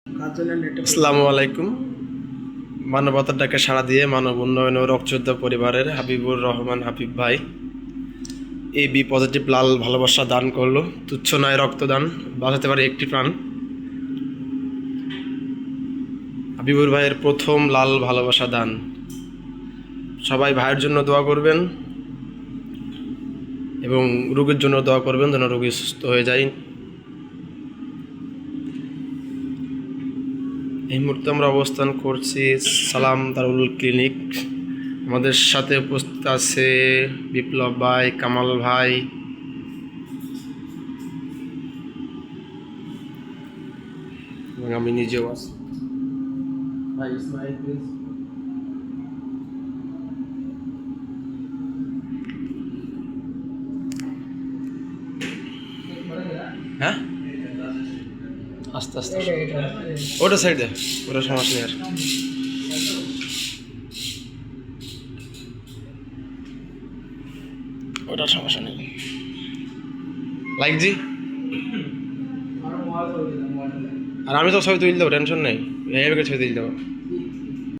আসসালামু আলাইকুম। মানবতার ডাকে সাড়া দিয়ে মানব উন্নয়ন ও রক্তযোদ্ধা পরিবারের হাবিবুর রহমান হাবিব ভাই এই বি পজিটিভ লাল ভালোবাসা দান করলো। তুচ্ছ নয় রক্তদান, বাঁচাতে পারে একটি প্রাণ। হাবিবুর ভাইয়ের প্রথম লাল ভালোবাসা দান। সবাই ভাইয়ের জন্য দোয়া করবেন এবং রোগীর জন্য দোয়া করবেন যেন রোগী সুস্থ হয়ে যায়। এই মুহূর্তে আমরা অবস্থান করছি সালাম দারুল ক্লিনিক। আমাদের সাথে উপস্থিত আছে বিপ্লব ভাই, কামাল ভাই, এবং আমি নিজেও আছি। ভাই ইসমাইল প্লিজ। হ্যাঁ, আস্তে আস্তে ওটা সাইডে, ওটা সমস্যা নেই। আর ওটা সমস্যা নেই। লাইক জি। আর আমি তো ছবি তুলে দেবো, টেনশন নেই, এইভাবে ছবি তুলে দেবো।